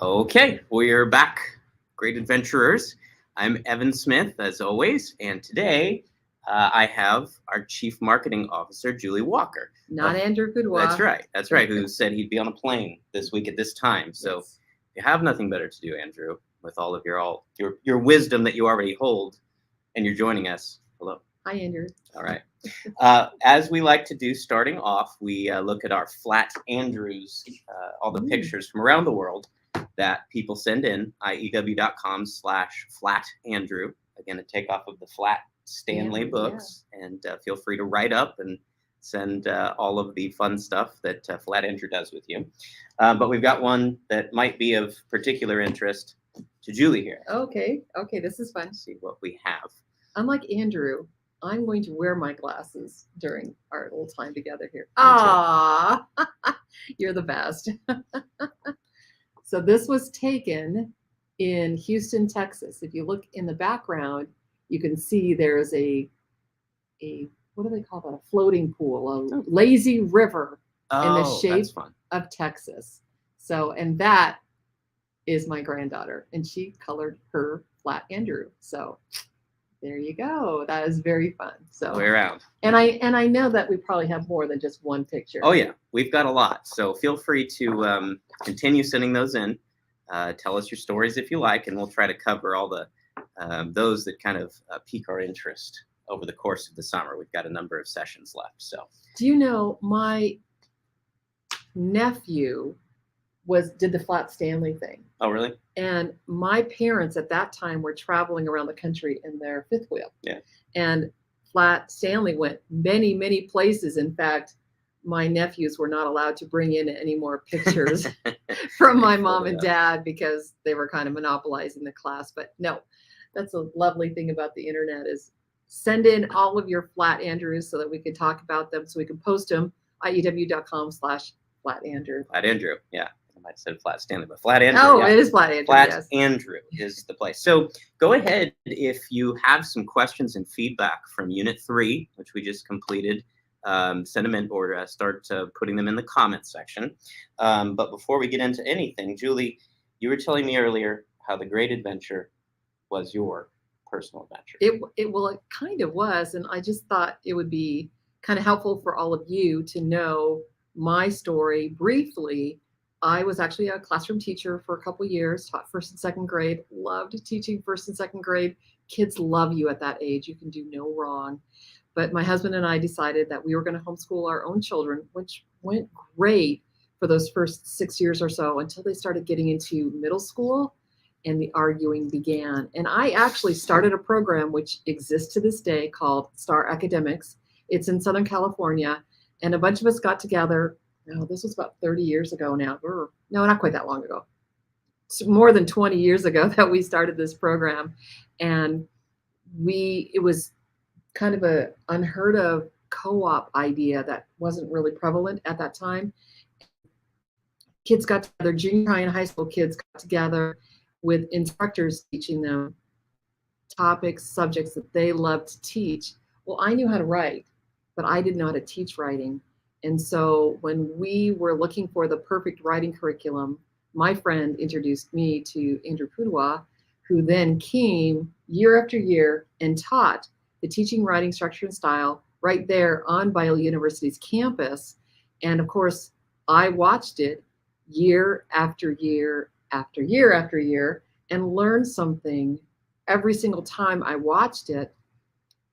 Okay, we're back, great adventurers. I'm Evan Smith, as always, and today I have our Chief Marketing Officer, Julie Walker. Not Andrew Coudois. That's right, who said he'd be on a plane this week at this time. So Yes. you have nothing better to do, Andrew, with all of your wisdom that you already hold, and you're joining us. Hello. Hi, Andrew. All right. As we like to do, starting off, we look at our Flat Andrews, all the pictures from around the world that people send in, iew.com/flatandrew. Again, a takeoff of the Flat Stanley books. And feel free to write up and send all of the fun stuff that Flat Andrew does with you. But we've got one that might be of particular interest to Julie here. Okay, this is fun. Let's see what we have. Unlike Andrew, I'm going to wear my glasses during our little time together here. Me too. Ah, you're the best. So this was taken in Houston, Texas. If you look in the background, you can see there's a what do they call that? A floating pool, a lazy river in the shape of Texas. So, and that is my granddaughter, and she colored her Flat Andrew. So there you go. That is very fun. So way around. And I know that we probably have more than just one picture. Oh yeah, we've got a lot. So feel free to continue sending those in. Tell us your stories if you like, and we'll try to cover all the those that kind of pique our interest over the course of the summer. We've got a number of sessions left. So do you know my nephew did the Flat Stanley thing? Oh really? And my parents at that time were traveling around the country in their fifth wheel. Yeah. And Flat Stanley went many, many places. In fact, my nephews were not allowed to bring in any more pictures from my mom and dad because they were kind of monopolizing the class. But no, that's a lovely thing about the internet is send in all of your Flat Andrews so that we can talk about them, so we can post them, iew.com/flatandrew. Flat Andrew, yeah. I might have said Flat Stanley, but Flat Andrew. Oh, yeah. It is Flat Andrew. Flat Andrew is the place. So go ahead if you have some questions and feedback from Unit 3, which we just completed. Send them in or start putting them in the comment section. But before we get into anything, Julie, you were telling me earlier how the Great Adventure was your personal adventure. It kind of was, and I just thought it would be kind of helpful for all of you to know my story briefly. I was actually a classroom teacher for a couple years, taught first and second grade, loved teaching first and second grade. Kids love you at that age. You can do no wrong. But my husband and I decided that we were going to homeschool our own children, which went great for those first 6 years or so until they started getting into middle school and the arguing began. And I actually started a program which exists to this day called Star Academics. It's in Southern California, and a bunch of us got together. No, this was about 30 years ago now. No, not quite that long ago. It's more than 20 years ago that we started this program. And it was kind of a unheard of co-op idea that wasn't really prevalent at that time. Kids got together, junior high and high school kids got together with instructors teaching them topics, subjects that they loved to teach. Well, I knew how to write, but I didn't know how to teach writing. And so when we were looking for the perfect writing curriculum, my friend introduced me to Andrew Coudois, who then came year after year and taught the teaching, writing, structure, and style right there on Biola University's campus. And of course, I watched it year after year after year after year and learned something every single time I watched it.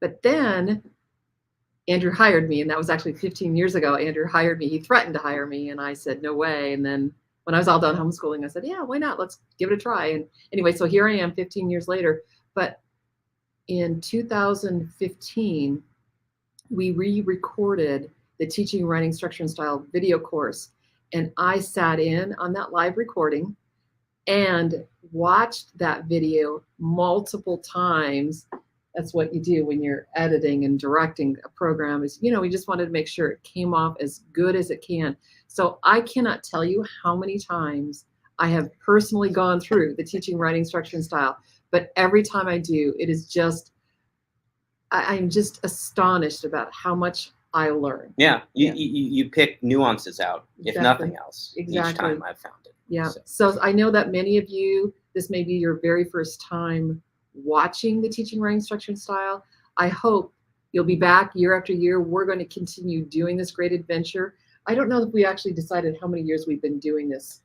But then Andrew hired me, and that was actually 15 years ago. Andrew hired me. He threatened to hire me, and I said, no way. And then when I was all done homeschooling, I said, yeah, why not? Let's give it a try. And anyway, so here I am 15 years later. But in 2015, we re-recorded the Teaching, Writing, Structure, and Style video course. And I sat in on that live recording and watched that video multiple times. That's what you do when you're editing and directing a program is, we just wanted to make sure it came off as good as it can. So I cannot tell you how many times I have personally gone through the Teaching, Writing, Structure, and Style, but every time I do, it is just, I'm just astonished about how much I learn. Yeah, you pick nuances out, if Exactly. nothing else, Exactly. each time I've found it. Yeah. So I know that many of you, this may be your very first time watching the teaching, writing, structure, and style. I hope you'll be back year after year. We're going to continue doing this great adventure. I don't know if we actually decided how many years we've been doing this.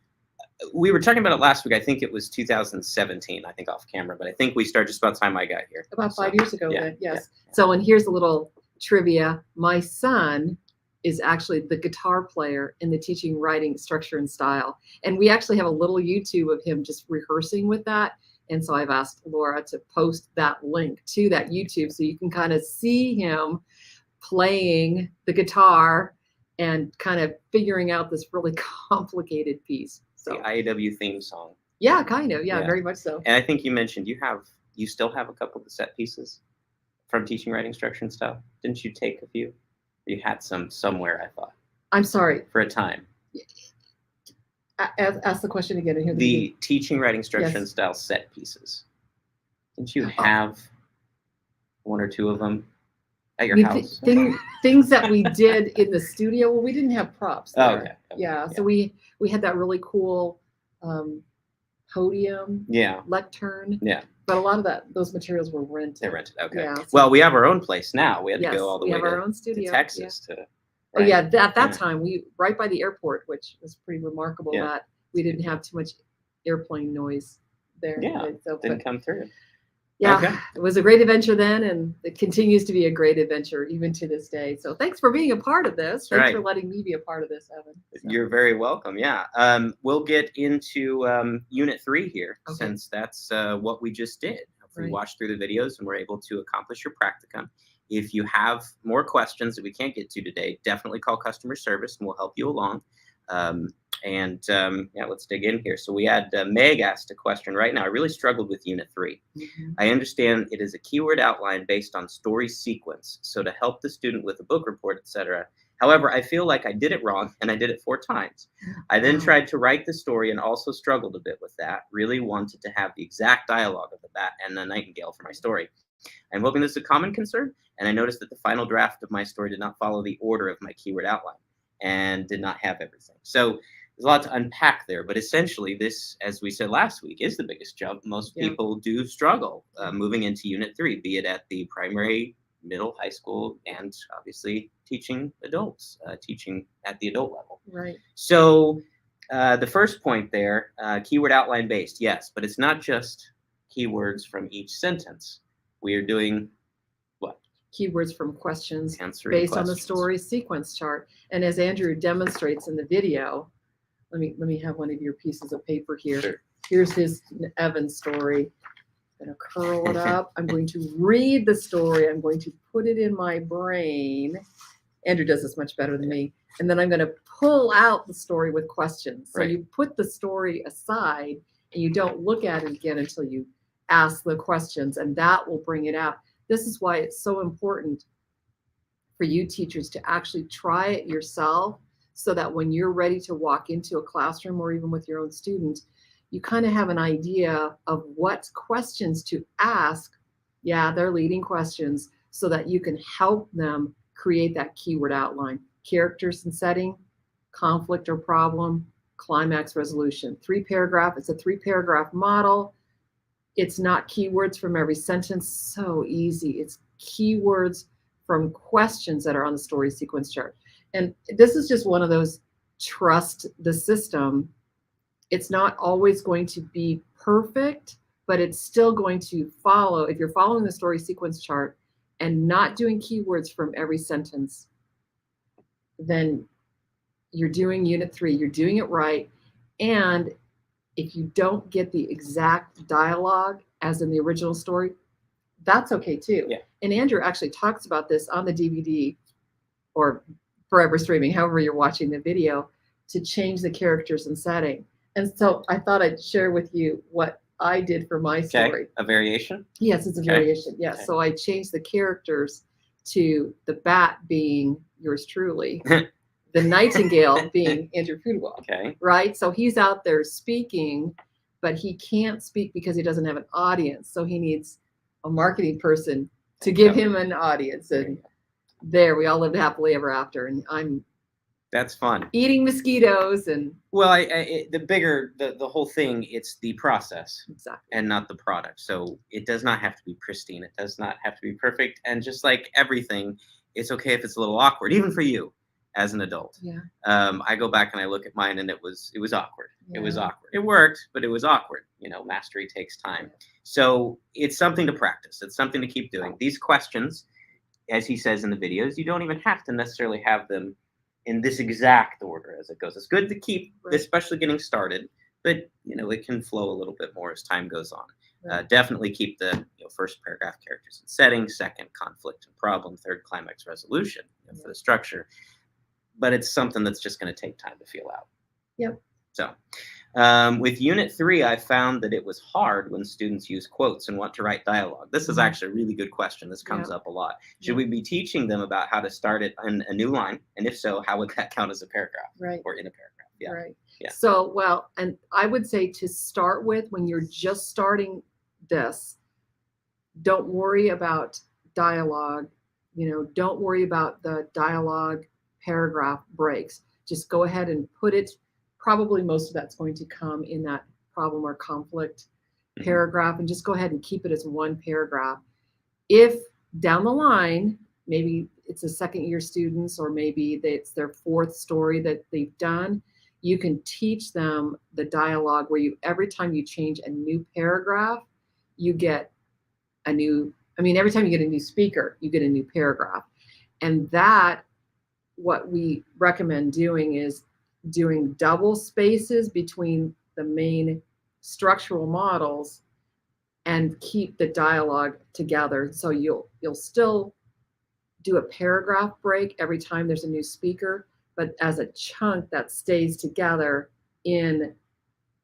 We were talking about it last week. I think it was 2017, I think off camera, but I think we started just about the time I got here. About 5 years ago, yeah, then, yes. Yeah. So, and here's a little trivia. My son is actually the guitar player in the teaching, writing, structure, and style. And we actually have a little YouTube of him just rehearsing with that. And so I've asked Laura to post that link to that YouTube so you can kind of see him playing the guitar and kind of figuring out this really complicated piece. So the IAW theme song. Yeah, kind of. Yeah, very much so. And I think you mentioned you still have a couple of the set pieces from teaching, writing, structure, and style. Didn't you take a few? You had some somewhere, I thought. I'm sorry. For a time. Ask the question again. The teaching, writing, structure, and style set pieces. Didn't you have one or two of them at your house? Things that we did in the studio. Well, we didn't have props there. Oh, okay. Yeah, so we had that really cool podium lectern. Yeah. But a lot of those materials were rented. They're rented. Okay. Yeah, well, we have our own place now. We had to go all the way our own studio. to Texas to. Right? Oh yeah, at that time we right by the airport, which was pretty remarkable that we didn't have too much airplane noise there. Yeah, didn't come through. Yeah, It was a great adventure then, and it continues to be a great adventure even to this day. So thanks for being a part of this. Thanks for letting me be a part of this, Evan. So. You're very welcome. Yeah. We'll get into Unit 3 here, since that's what we just did. We watched through the videos and we're able to accomplish your practicum. If you have more questions that we can't get to today, definitely call customer service and we'll help you along. Let's dig in here. So we had Meg asked a question right now. I really struggled with Unit 3. I understand it is a keyword outline based on story sequence, so to help the student with a book report, etc. However, I feel like I did it wrong and I did it 4 times. I then tried to write the story and also struggled a bit with that. Really wanted to have the exact dialogue of the bat and the nightingale for my story. I'm hoping this is a common concern, and I noticed that the final draft of my story did not follow the order of my keyword outline and did not have everything. So there's a lot to unpack there, but essentially this, as we said last week, is the biggest jump. Most people do struggle moving into Unit 3, be it at the primary, middle, high school, and obviously teaching adults, teaching at the adult level. Right. So the first point there, keyword outline based, yes, but it's not just keywords from each sentence. We are doing what? Keywords from questions Answering based questions. On the story sequence chart. And as Andrew demonstrates in the video, let me have one of your pieces of paper here. Sure. Here's his Evan story. I'm going to curl it up. I'm going to read the story. I'm going to put it in my brain. Andrew does this much better than me. And then I'm going to pull out the story with questions. So you put the story aside and you don't look at it again until you ask the questions, and that will bring it out. This is why it's so important for you teachers to actually try it yourself, so that when you're ready to walk into a classroom or even with your own students, you kind of have an idea of what questions to ask. Yeah, they're leading questions, so that you can help them create that keyword outline. Characters and setting, conflict or problem, climax resolution. 3-paragraph, it's a 3-paragraph model. It's not keywords from every sentence, so easy. It's keywords from questions that are on the story sequence chart. And this is just one of those, trust the system. It's not always going to be perfect, but it's still going to follow. If you're following the story sequence chart and not doing keywords from every sentence, then you're doing Unit 3, you're doing it right. And if you don't get the exact dialogue as in the original story, that's okay too. Yeah. And Andrew actually talks about this on the DVD or forever streaming, however you're watching the video, to change the characters and setting. And so I thought I'd share with you what I did for my story. A variation? Yes, it's a variation. Yes. So I changed the characters to the bat being yours truly. The nightingale being Andrew Pudewal, right? So he's out there speaking, but he can't speak because he doesn't have an audience. So he needs a marketing person to give him an audience. And there, we all lived happily ever after. And I'm That's fun. Eating mosquitoes and Well, the whole thing, it's the process exactly. and not the product. So it does not have to be pristine. It does not have to be perfect. And just like everything, it's okay if it's a little awkward, even for you as an adult. Yeah. I go back and I look at mine, and it was awkward. It was Yeah. awkward. It worked, but it was awkward. You know, mastery takes time. So it's something to practice. It's something to keep doing. These questions, as he says in the videos, you don't even have to necessarily have them in this exact order as it goes. It's good to keep, Right. especially getting started, but you know, it can flow a little bit more as time goes on. Right. Definitely keep the first paragraph characters and setting, second conflict and problem, third climax resolution for the structure. But it's something that's just going to take time to feel out. Yep. So with Unit 3, I found that it was hard when students use quotes and want to write dialogue. This is actually a really good question. This comes up a lot. Should we be teaching them about how to start it in a new line? And if so, how would that count as a paragraph? Right. Or in a paragraph? Yeah. Right. Yeah. So, well, and I would say to start with, when you're just starting this, don't worry about dialogue. Don't worry about the dialogue paragraph breaks. Just go ahead and put it. Probably most of that's going to come in that problem or conflict paragraph, and just go ahead and keep it as one paragraph. If down the line, maybe it's a second year students, or maybe it's their fourth story that they've done, you can teach them the dialogue where every time you change a new paragraph, you get a new, every time you get a new speaker, you get a new paragraph. And what we recommend doing is doing double spaces between the main structural models and keep the dialogue together. So you'll still do a paragraph break every time there's a new speaker, but as a chunk that stays together in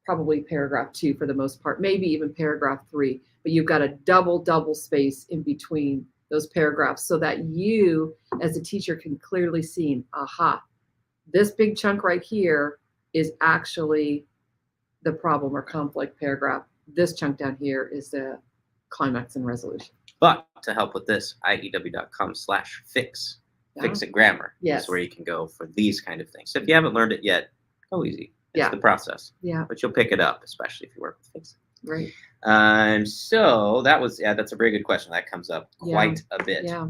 probably paragraph 2 for the most part, maybe even paragraph 3, but you've got a double space in between those paragraphs so that you as a teacher can clearly see, aha, this big chunk right here is actually the problem or conflict paragraph. This chunk down here is the climax and resolution. But to help with this, iew.com/fix. Fix It Grammar is where you can go for these kind of things. So if you haven't learned it yet, go easy. It's the process. Yeah. But you'll pick it up, especially if you work with Fix It. Right. So that's a very good question. That comes up quite a bit. Yeah.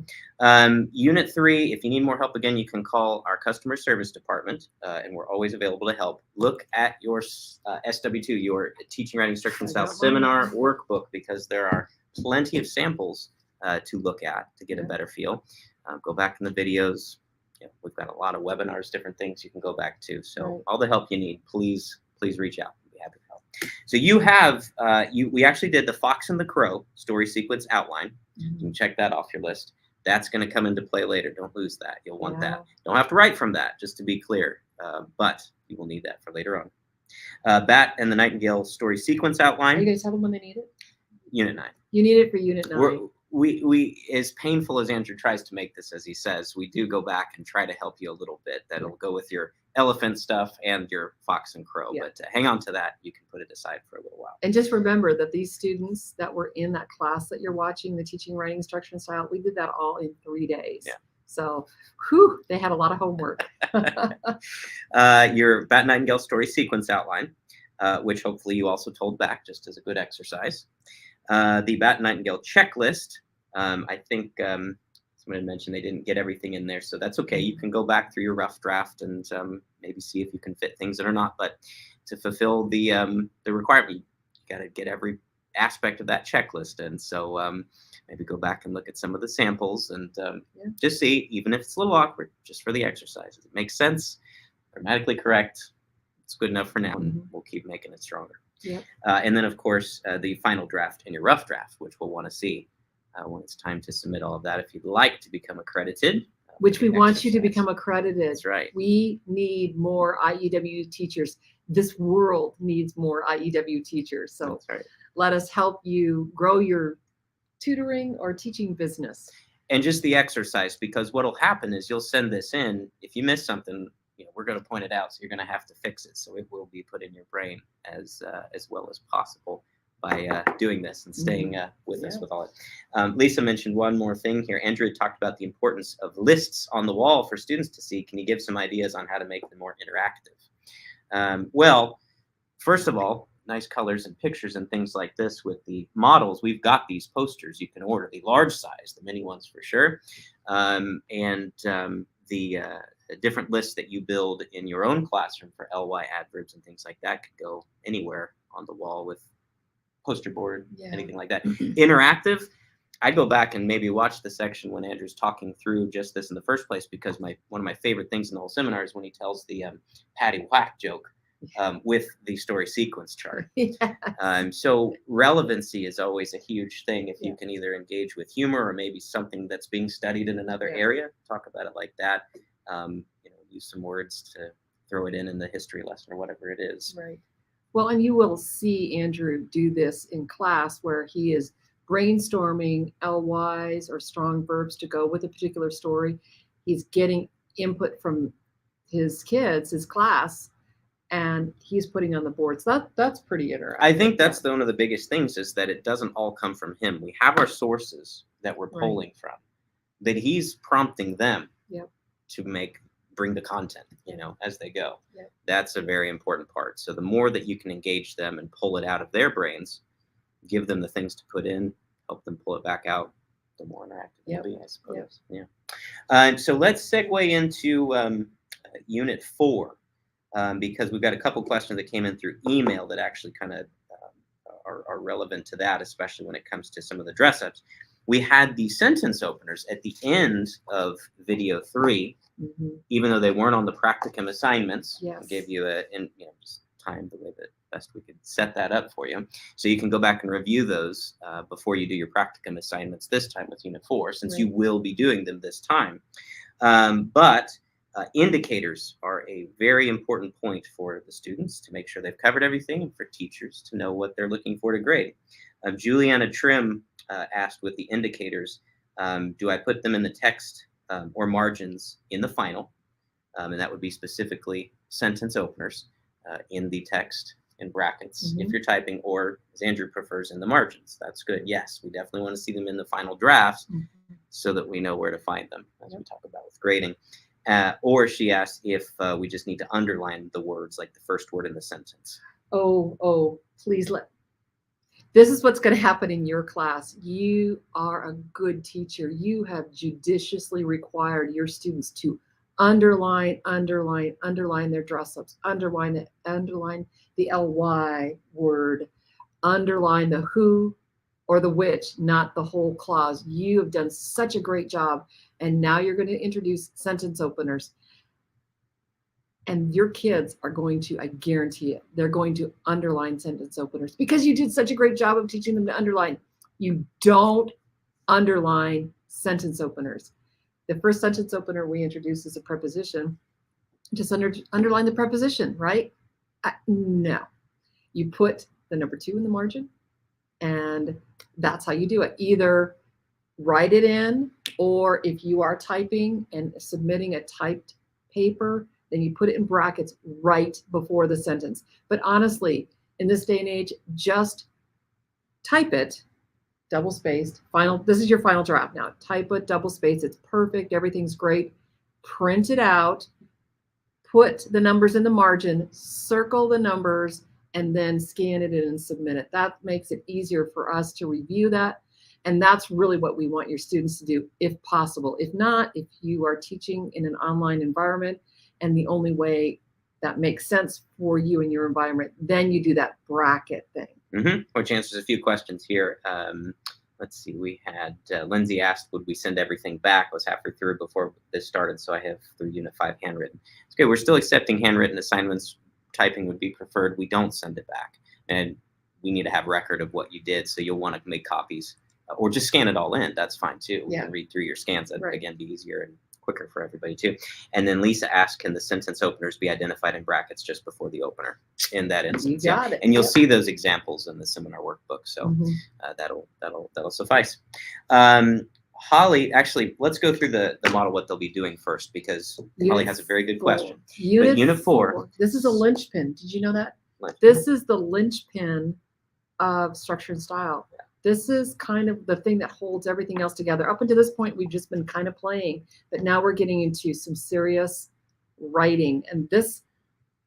Unit 3, if you need more help, again, you can call our customer service department, and we're always available to help. Look at your SW2, your Teaching Writing Instruction Style Seminar Workbook, because there are plenty of samples to look at to get a better feel. Go back in the videos. We've got a lot of webinars, different things you can go back to. So all the help you need, please reach out. We'll be happy to help. So you have, we actually did the Fox and the Crow story sequence outline. You can check that off your list. That's going to come into play later. Don't lose that. You'll want that. Don't have to write from that, just to be clear, but you will need that for later on. Bat and the Nightingale story sequence outline. Are you going to tell them when they need it? Unit 9. You need it for Unit 9. We as painful as Andrew tries to make this, as he says, we do go back and try to help you a little bit. That'll go with your elephant stuff and your Fox and Crow. But hang on to that. You can put it aside for a little while. And just remember that these students that were in that class that you're watching, the Teaching Writing Instruction Style, we did that all in 3 days. Yeah. So, they had a lot of homework. Your Bat Nightingale story sequence outline, which hopefully you also told back just as a good exercise. The Bat Nightingale checklist. I think somebody mentioned they didn't get everything in there, so that's okay. You can go back through your rough draft and maybe see if you can fit things that are not. But to fulfill the requirement, you got to get every aspect of that checklist. And so maybe go back and look at some of the samples and just see, even if it's a little awkward, just for the exercise. It makes sense, grammatically correct. It's good enough for now, and we'll keep making it stronger. Yep. And then, of course, the final draft and your rough draft, which we'll want to see when it's time to submit all of that. If you'd like to become accredited. Which we want you to become accredited. That's right. We need more IEW teachers. This world needs more IEW teachers. So let us help you grow your tutoring or teaching business. And just the exercise, because what will happen is you'll send this in. If you miss something, we're going to point it out, so you're going to have to fix it. So it will be put in your brain as well as possible. by doing this and staying with us with all it. Lisa mentioned one more thing here. Andrew had talked about the importance of lists on the wall for students to see. Can you give some ideas on how to make them more interactive? Well, first of all, nice colors and pictures and things like this with the models. We've got these posters you can order, the large size, the mini ones for sure, and the different lists that you build in your own classroom for ly adverbs and things like that could go anywhere on the wall with poster board, anything like that. Interactive, I'd go back and maybe watch the section when Andrew's talking through just this in the first place, because one of my favorite things in the whole seminar is when he tells the Patty Whack joke with the story sequence chart. So relevancy is always a huge thing. If you can either engage with humor or maybe something that's being studied in another area, talk about it like that. Use some words to throw it in the history lesson or whatever it is. Right. Well, and you will see Andrew do this in class where he is brainstorming LYs or strong verbs to go with a particular story. He's getting input from his kids, his class, and he's putting on the board. So that's pretty interactive. I think that's one of the biggest things, is that it doesn't all come from him. We have our sources that we're pulling from, that he's prompting them to bring the content, as they go. That's a very important part. So the more that you can engage them and pull it out of their brains, give them the things to put in, help them pull it back out, the more interactive it'll be, I suppose. So let's segue into Unit 4, because we've got a couple questions that came in through email that actually kind of are relevant to that, especially when it comes to some of the dress-ups. We had the sentence openers at the end of video 3, even though they weren't on the practicum assignments. We gave you just time the way that best we could set that up for you. So you can go back and review those before you do your practicum assignments this time with Unit 4, since you will be doing them this time. But indicators are a very important point for the students to make sure they've covered everything, and for teachers to know what they're looking for to grade. Juliana Trim asked with the indicators, do I put them in the text or margins in the final? And that would be specifically sentence openers in the text in brackets if you're typing, or as Andrew prefers, in the margins. That's good. Yes, we definitely want to see them in the final drafts so that we know where to find them, as we talk about with grading. Or she asked if we just need to underline the words, like the first word in the sentence. Oh, please this is what's going to happen in your class. You are a good teacher. You have judiciously required your students to underline their dress-ups, underline the ly word, underline the who or the which, not the whole clause. You have done such a great job. And now you're going to introduce sentence openers. And your kids are going to, I guarantee it, they're going to underline sentence openers because you did such a great job of teaching them to underline. You don't underline sentence openers. The first sentence opener we introduce is a preposition. Just underline the preposition, right? No. You put the number 2 in the margin, and that's how you do it. Either write it in, or if you are typing and submitting a typed paper, then you put it in brackets right before the sentence. But honestly, in this day and age, just type it, double spaced, final. This is your final draft now. Type it, double space. It's perfect. Everything's great. Print it out, put the numbers in the margin, circle the numbers, and then scan it in and submit it. That makes it easier for us to review that. And that's really what we want your students to do, if possible. If not, if you are teaching in an online environment and the only way that makes sense for you and your environment, then you do that bracket thing. Which answers a few questions here. Let's see, we had Lindsay asked, would we send everything back? I was halfway through before this started, so I have through Unit 5 handwritten. It's okay, we're still accepting handwritten assignments. Typing would be preferred. We don't send it back. And we need to have record of what you did, so you'll want to make copies. Or just scan it all in. That's fine too. We can read through your scans. That again be easier and quicker for everybody too. And then Lisa asked, can the sentence openers be identified in brackets just before the opener in that instance? You got it. And you'll see those examples in the seminar workbook. So that'll suffice. Holly, actually, let's go through the model, what they'll be doing first, because Holly has a very good question. Unit 4. This is a linchpin. Did you know that? This is the linchpin of structure and style. This is kind of the thing that holds everything else together. Up until this point, we've just been kind of playing, but now we're getting into some serious writing. And this,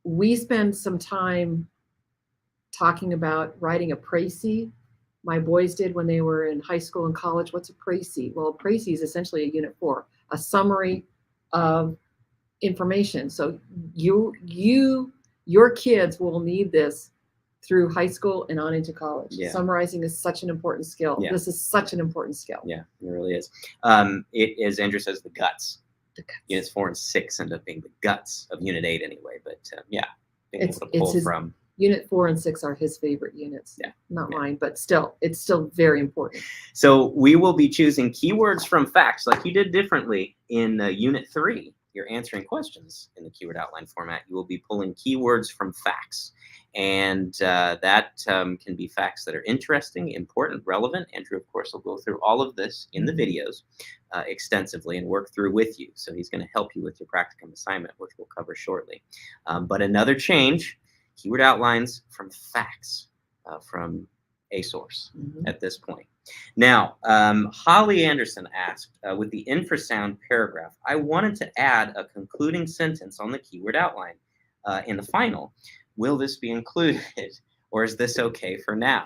we spend some time talking about writing a précis. My boys did when they were in high school and college. What's a précis? Well, a précis is essentially a unit 4, a summary of information. So your kids will need this through high school and on into college. Yeah. Summarizing is such an important skill. Yeah. This is such an important skill. Yeah, it really is. It, as Andrew says, the guts. The guts. Units 4 and 6 end up being the guts of Unit 8 anyway. But yeah, being It's- able to pull it's his- from. Unit 4 and 6 are his favorite units. Yeah. Not Yeah. mine, but still, it's still very important. So we will be choosing keywords from facts, like you did differently in Unit 3. You're answering questions in the keyword outline format. You will be pulling keywords from facts. And that can be facts that are interesting, important, relevant. Andrew, of course, will go through all of this in the videos extensively and work through with you. So he's going to help you with your practicum assignment, which we'll cover shortly. But another change, keyword outlines from facts from a source at this point. Now, Holly Anderson asked, with the infrasound paragraph, I wanted to add a concluding sentence on the keyword outline in the final. Will this be included, or is this okay for now?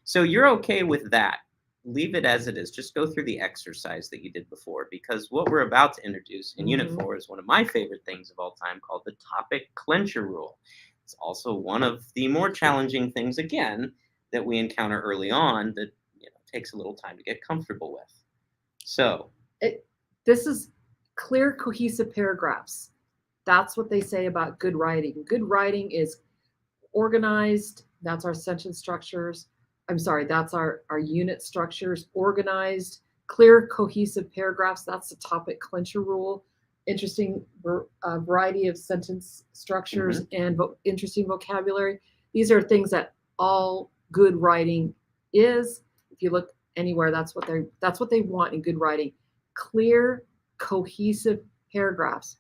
So you're okay with that. Leave it as it is. Just go through the exercise that you did before, because what we're about to introduce in Unit 4 is one of my favorite things of all time, called the topic clincher rule. It's also one of the more challenging things, again, that we encounter early on that takes a little time to get comfortable with. So this is clear, cohesive paragraphs. That's what they say about good writing. Good writing is organized. That's our sentence structures. I'm sorry, that's our unit structures. Organized, clear, cohesive paragraphs. That's the topic clincher rule. Interesting variety of sentence structures and interesting vocabulary. These are things that all good writing is. If you look anywhere, that's what they want in good writing. Clear, cohesive paragraphs.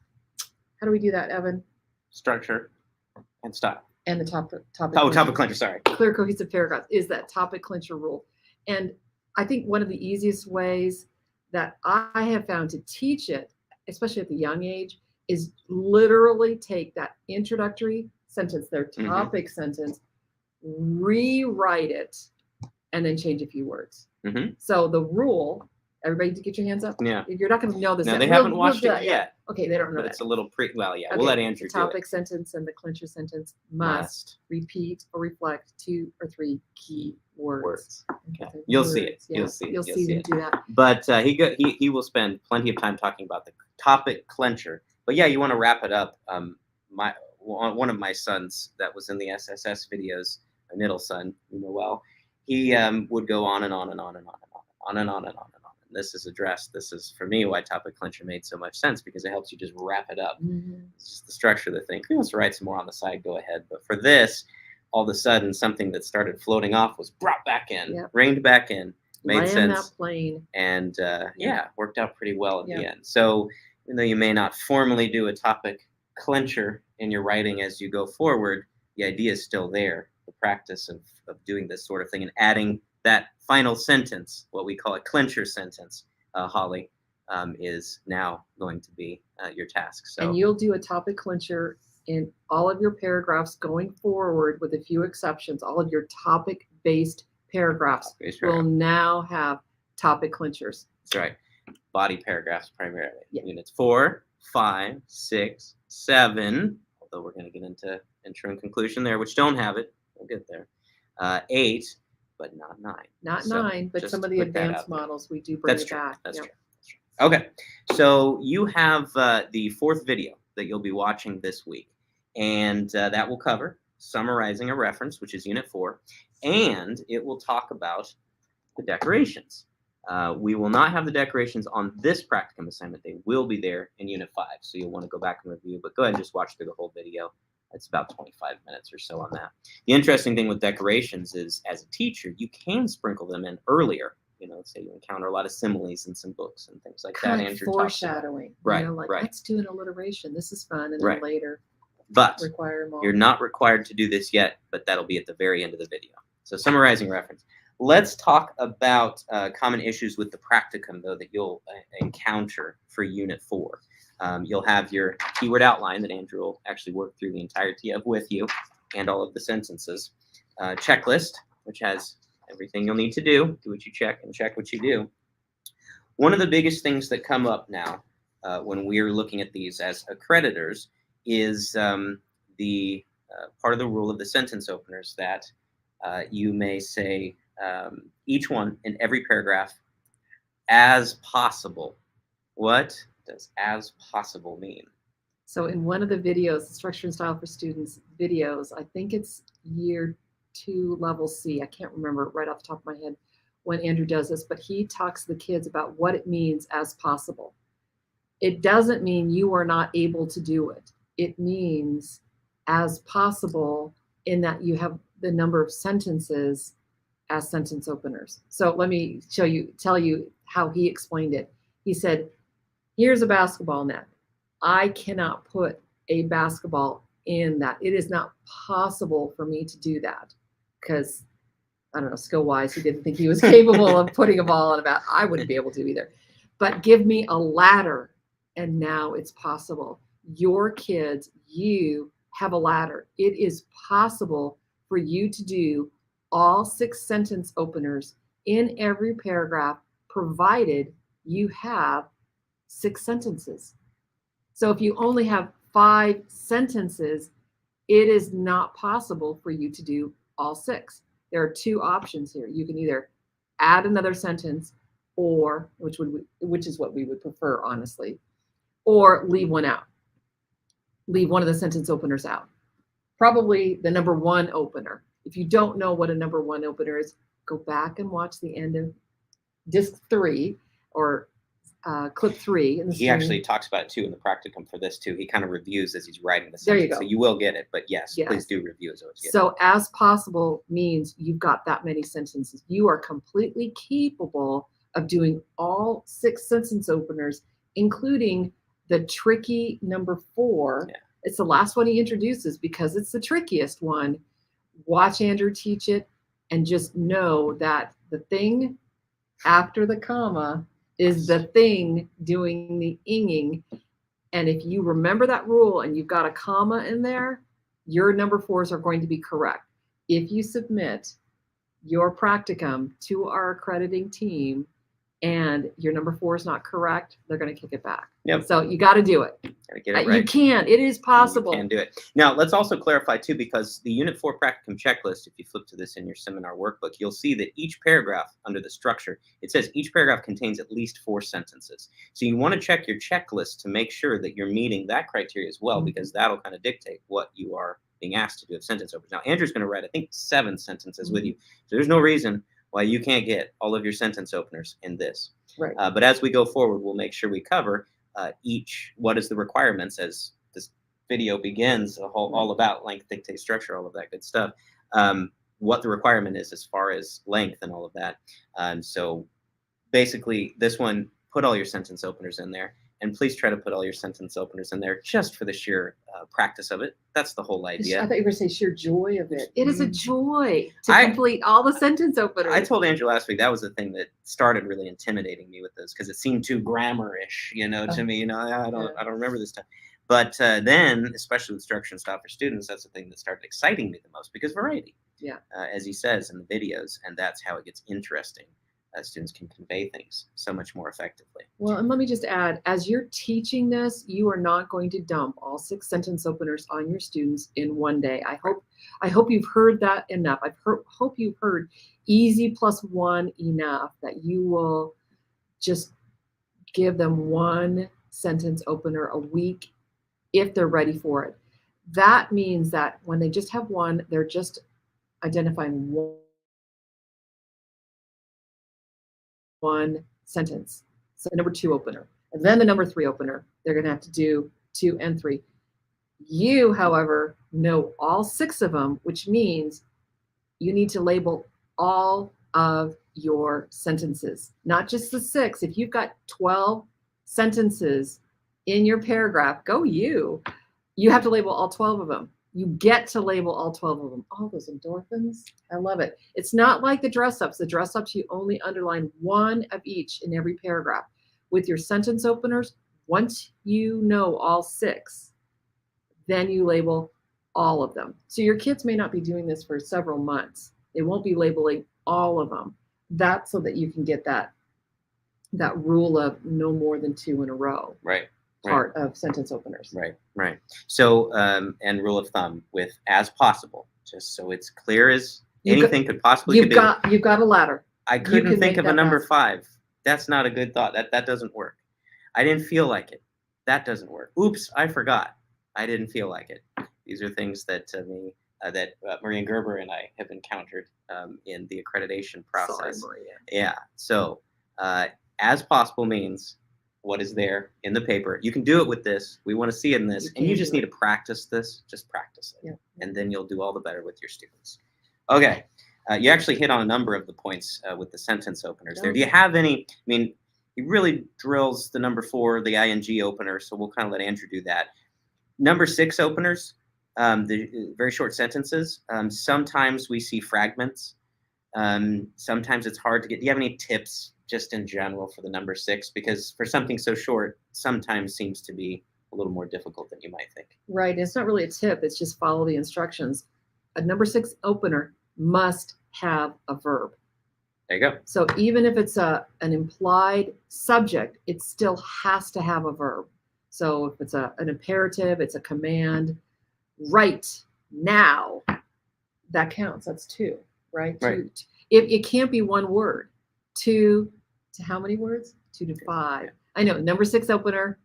How do we do that, Evan? Structure and style. And the topic. Topic clincher, sorry. Clear, cohesive paragraphs is that topic clincher rule. And I think one of the easiest ways that I have found to teach it, especially at the young age, is literally take that introductory sentence, their topic sentence, rewrite it, and then change a few words. So the rule, everybody get your hands up. Yeah. You're not going to know this. No, they haven't watched it yet. Okay, they don't know But that. it's a little well, yeah. Okay, We'll let Andrew the do it. topic sentence and the clincher sentence must repeat or reflect 2 or 3 key words. Okay. You'll see it. Yeah. You'll see them do that. But he will spend plenty of time talking about the topic clincher. But yeah, you want to wrap it up. One of my sons that was in the SSS videos, my middle son, you know well, he would go on and on and on and on and on and on and on and on. And this is addressed. This is, for me, why topic clincher made so much sense, because it helps you just wrap it up. It's just the structure of the thing. If he wants to write some more on the side, go ahead. But for this, all of a sudden, something that started floating off was brought back in, reined back in, made sense. That plane. And worked out pretty well at the end. So even though you may not formally do a topic clincher in your writing as you go forward, the idea is still there. The practice of doing this sort of thing and adding that final sentence, what we call a clincher sentence, Holly, is now going to be your task. So, and you'll do a topic clincher in all of your paragraphs going forward, with a few exceptions. All of your topic-based paragraphs will now have topic clinchers. That's right. Body paragraphs primarily. Units 4, 5, 6, 7, although we're going to get into intro and conclusion there, which don't have it. We'll get there. 8, but not 9. Not 9, but some of the advanced models we do bring it back. That's true. Okay, so you have the 4th video that you'll be watching this week, and that will cover summarizing a reference, which is Unit 4, and it will talk about the decorations. We will not have the decorations on this practicum assignment. They will be there in Unit 5, so you'll want to go back and review, but go ahead and just watch through the whole video. It's about 25 minutes or so on that. The interesting thing with decorations is, as a teacher, you can sprinkle them in earlier. Say you encounter a lot of similes in some books and things like kind that. of Andrew foreshadowing. Right, right. Let's do an alliteration. This is fun, and then later but require more. You're not required to do this yet, but that'll be at the very end of the video. So summarizing reference. Let's talk about common issues with the practicum, though, that you'll encounter for Unit 4. You'll have your keyword outline that Andrew will actually work through the entirety of with you, and all of the sentences. Checklist, which has everything you'll need to do. Do what you check and check what you do. One of the biggest things that come up now when we're looking at these as accreditors is the part of the rule of the sentence openers that you may say each one in every paragraph as possible. What does as possible mean? So in one of the videos, Structure and Style for Students videos, I think it's year 2, level C. I can't remember right off the top of my head when Andrew does this, but he talks to the kids about what it means as possible. It doesn't mean you are not able to do it. It means as possible in that you have the number of sentences as sentence openers. So let me tell you how he explained it. He said, here's a basketball net. I cannot put a basketball in that. It is not possible for me to do that because, I don't know, skill-wise, he didn't think he was capable of putting a ball on a bat. I wouldn't be able to either. But give me a ladder, and now it's possible. Your kids, you have a ladder. It is possible for you to do all 6 sentence openers in every paragraph, provided you have 6 sentences. So if you only have 5 sentences, it is not possible for you to do all 6. There are 2 options here. You can either add another sentence, or which is what we would prefer, honestly, or leave one out. Leave one of the sentence openers out. Probably the number 1 opener. If you don't know what a number 1 opener is, go back and watch the end of disc 3 or clip 3. He actually talks about it too in the practicum for this too. He kind of reviews as he's writing the sentence. There you go. So you will get it, but yes, please do review as always. So as possible means you've got that many sentences. You are completely capable of doing all 6 sentence openers, including the tricky number 4. Yeah. It's the last one he introduces because it's the trickiest one. Watch Andrew teach it and just know that the thing after the comma is the thing doing the inging. And if you remember that rule and you've got a comma in there, your number 4s are going to be correct. If you submit your practicum to our accrediting team and your number 4 is not correct, they're going to kick it back. Yep. So you got to do it. Gotta get it right. You can. It is possible. You can do it. Now, let's also clarify, too, because the Unit 4 Practicum checklist, if you flip to this in your seminar workbook, you'll see that each paragraph under the structure, it says each paragraph contains at least 4 sentences. So you want to check your checklist to make sure that you're meeting that criteria as well, because that'll kind of dictate what you are being asked to do of sentence openers. Now, Andrew's going to write, I think, 7 sentences with you. So there's no reason why you can't get all of your sentence openers in this. Right. But as we go forward, we'll make sure we cover what is the requirements as this video begins, all about length, dictate, structure, all of that good stuff. What the requirement is as far as length and all of that. So basically, this one, put all your sentence openers in there. And please try to put all your sentence openers in there just for the sheer practice of it. That's the whole idea. I thought you were going to say sheer joy of it. It is a joy to complete all the sentence openers. I told Andrew last week that was the thing that started really intimidating me with this because it seemed too grammar-ish, to me. I don't remember this time. But then, especially with Structure and Style for Students, that's the thing that started exciting me the most because variety. Yeah. As he says in the videos, and that's how it gets interesting. Students can convey things so much more effectively. Well, and let me just add, as you're teaching this, you are not going to dump all 6 sentence openers on your students in one day. I hope you've heard that enough. Hope you've heard easy +1 enough that you will just give them 1 sentence opener a week if they're ready for it. That means that when they just have 1, they're just identifying one sentence. So number 2 opener. And then the number 3 opener, they're going to have to do 2 and 3. You, however, know all 6 of them, which means you need to label all of your sentences, not just the 6. If you've got 12 sentences in your paragraph, you have to label all 12 of them. You get to label all 12 of them. All those endorphins. I love it. It's not like the dress ups. The dress ups, you only underline one of each in every paragraph. With your sentence openers, once you know all 6, then you label all of them. So your kids may not be doing this for several months. They won't be labeling all of them. That's so that you can get that rule of no more than 2 in a row. Right. Part of sentence openers. Right. So, and rule of thumb with as possible, just so it's clear as anything could possibly be. You've got a ladder. I couldn't think of a number 5. That's not a good thought. That doesn't work. I didn't feel like it. That doesn't work. Oops, I forgot. I didn't feel like it. These are things that Maria Gerber and I have encountered in the accreditation process. Sorry, Maria. Yeah. So, as possible means what is there in the paper. You can do it with this. We want to see it in this. And you just need to practice this. Just practice it. Yeah. And then you'll do all the better with your students. Okay. You actually hit on a number of the points with the sentence openers there. Do you have any? I mean, he really drills the number 4, the ing opener. So we'll kind of let Andrew do that. Number 6 openers, the very short sentences. Sometimes we see fragments. Sometimes it's hard to get. Do you have any tips just in general for the number 6? Because for something so short, sometimes seems to be a little more difficult than you might think. Right. It's not really a tip. It's just follow the instructions. A number 6 opener must have a verb. There you go. So even if it's an implied subject, it still has to have a verb. So if it's an imperative, it's a command. Right now, that counts. That's 2, right? Right. It can't be one word. 2 to how many words? 2 to 5. Yeah. I know. Number 6 opener,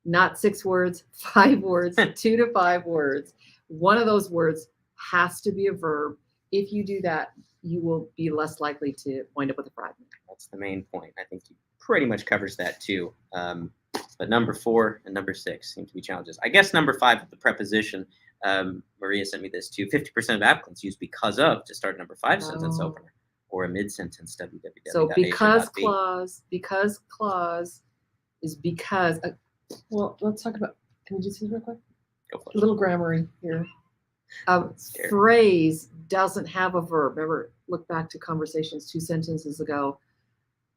not 6 words, 5 words, 2 to 5 words. One of those words has to be a verb. If you do that, you will be less likely to wind up with a fragment. That's the main point. I think he pretty much covers that too. But number 4 and number 6 seem to be challenges. I guess number 5 with the preposition, Maria sent me this too. 50% of applicants use because of to start number 5 sentence opener or a mid-sentence www. So because clause is because. Well, let's talk about. Can we just see real quick? Go for it. A little grammar here. A phrase doesn't have a verb. Remember, look back to conversations 2 sentences ago.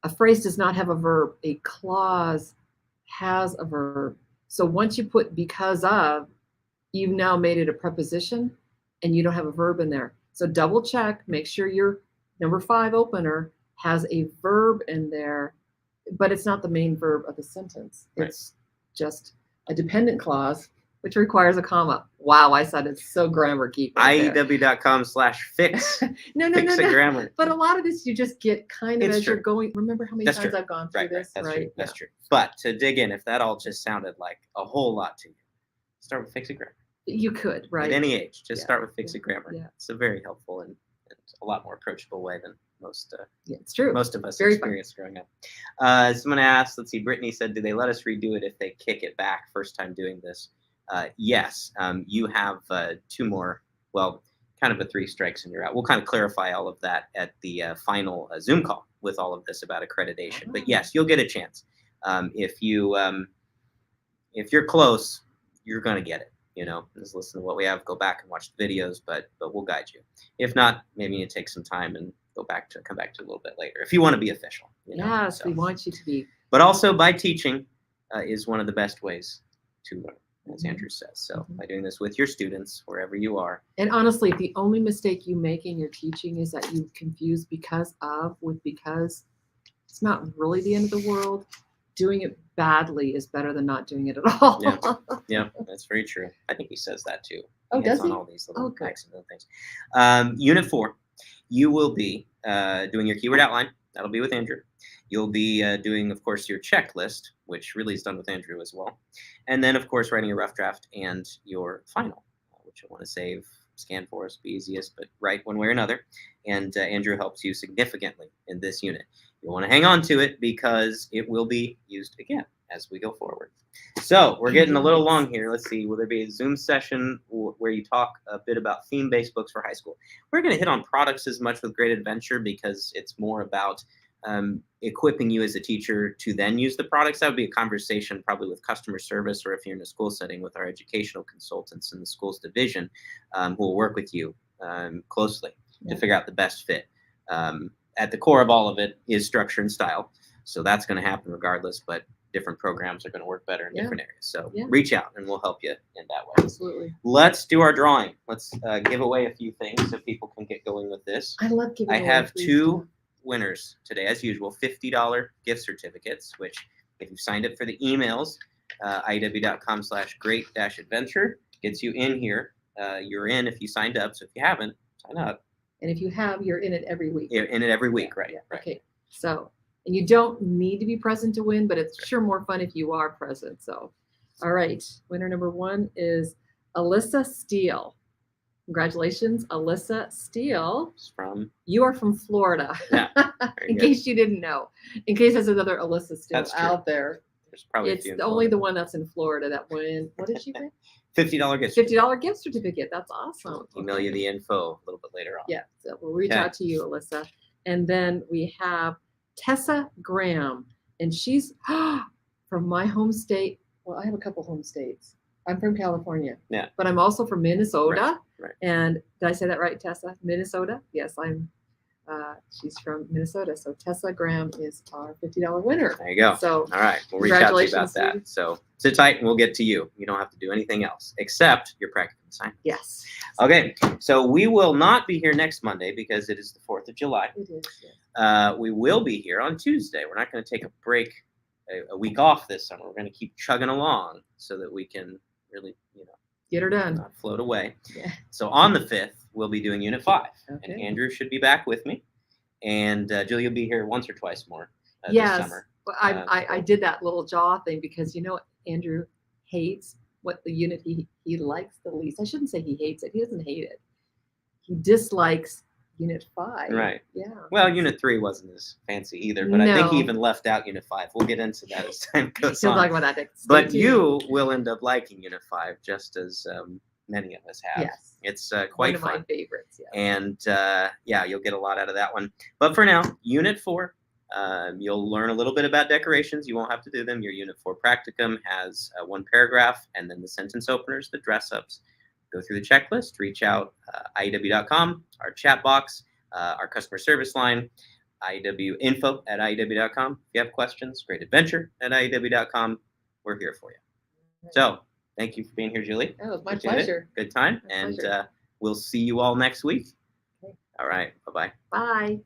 A phrase does not have a verb. A clause has a verb. So once you put because of, you've now made it a preposition and you don't have a verb in there. So double check, make sure your number 5 opener has a verb in there, but it's not the main verb of the sentence. Right. It's just a dependent clause, which requires a comma. Wow, I said it's so grammar geek. IEW.com/fix. No. Grammar. But a lot of this you just get kind of It's as you're true. going. Remember how many That's times true. I've gone through this, That's right? true. That's true. But to dig in, if that all just sounded like a whole lot to you, start with Fix It Grammar. You could, right? At any age, just Yeah. start with Fix It Grammar. Yeah. It's a very helpful and a lot more approachable way than most It's true. most of us Very experienced growing up. Someone asked, let's see, Brittany said, do they let us redo it if they kick it back first time doing this? Yes, you have 2 more, well, kind of a 3 strikes and you're out. We'll kind of clarify all of that at the final Zoom call with all of this about accreditation. But yes, you'll get a chance. If you're close, you're going to get it. You know, just listen to what we have, go back and watch the videos, but we'll guide you. If not, maybe you take some time and come back to it a little bit later if you want to be official. Yes, we want you to be. But also by teaching is one of the best ways to learn, as Andrew says. So by doing this with your students, wherever you are. And honestly, if the only mistake you make in your teaching is that you confuse because of with because, it's not really the end of the world. Doing it badly is better than not doing it at all. Yeah, that's very true. I think he says that too. Oh, does on he? all these little Okay. excellent things. Unit 4, you will be doing your keyword outline. That'll be with Andrew. You'll be doing, of course, your checklist, which really is done with Andrew as well. And then, of course, writing a rough draft and your final, which you'll want to save, scan for us, be easiest, but write one way or another. And Andrew helps you significantly in this unit. You'll want to hang on to it because it will be used again as we go forward. So we're getting a little long here. Let's see. Will there be a Zoom session where you talk a bit about theme-based books for high school? We're going to hit on products as much with Great Adventure because it's more about equipping you as a teacher to then use the products. That would be a conversation probably with customer service, or if you're in a school setting, with our educational consultants in the schools division, who will work with you closely to figure out the best fit. At the core of all of it is structure and style. So that's going to happen regardless, but different programs are going to work better in different areas. So reach out and we'll help you in that way. Absolutely. Let's do our drawing. Let's give away a few things so people can get going with this. I love giving away. I have two winners today, as usual, $50 gift certificates, which if you've signed up for the emails, IEW.com/Great-Adventure gets you in here. You're in if you signed up. So if you haven't, sign up. And if you have, you're in it every week. You're in it every week, right? Right. Okay. So, and you don't need to be present to win, but it's sure more fun if you are present. So, all right. Winner number 1 is Alyssa Steele. Congratulations, Alyssa Steele. You are from Florida. Yeah. In case you didn't know. In case there's another Alyssa Steele out there. There's probably it's only the one that's in Florida that win. What did she win? $50 gift certificate. $50 gift certificate. That's awesome. We'll email you the info a little bit later on. Yeah. So we'll reach out to you, Alyssa. And then we have Tessa Graham. And she's from my home state. Well, I have a couple home states. I'm from California. Yeah. But I'm also from Minnesota. Right. And did I say that right, Tessa? Minnesota? Yes, she's from Minnesota. So Tessa Graham is our $50 winner. There you go. So all right, we'll reach out to you about that. So sit tight and we'll get to you. You don't have to do anything else except your practicum assignment. Yes. Okay, so we will not be here next Monday because it is the 4th of July. It is, yes. We will be here on Tuesday. We're not going to take a break, a week off this summer. We're going to keep chugging along so that we can really, get her done. Not float away. Yeah. So on the 5th, we'll be doing Unit 5. Okay. And Andrew should be back with me. And Julie will be here once or twice more this summer. Well, I did that little jaw thing because Andrew hates what the unit he likes the least. I shouldn't say he hates it. He doesn't hate it. He dislikes Unit 5. Right. Yeah. Well, Unit 3 wasn't as fancy either, but I think he even left out Unit 5. We'll get into that as time goes on. Talk about that next. But you will end up liking Unit 5 just as many of us have. Yes. It's quite fun. One of my favorites. Yeah. And you'll get a lot out of that one. But for now, Unit 4, you'll learn a little bit about decorations. You won't have to do them. Your Unit 4 practicum has one paragraph and then the sentence openers, the dress-ups. Go through the checklist, reach out, IEW.com, our chat box, our customer service line, IEWinfo@IEW.com. If you have questions, Great Adventure at IEW.com. We're here for you. So thank you for being here, Julie. Oh, it was my pleasure. Good time. And we'll see you all next week. Okay. All right. Bye-bye. Bye.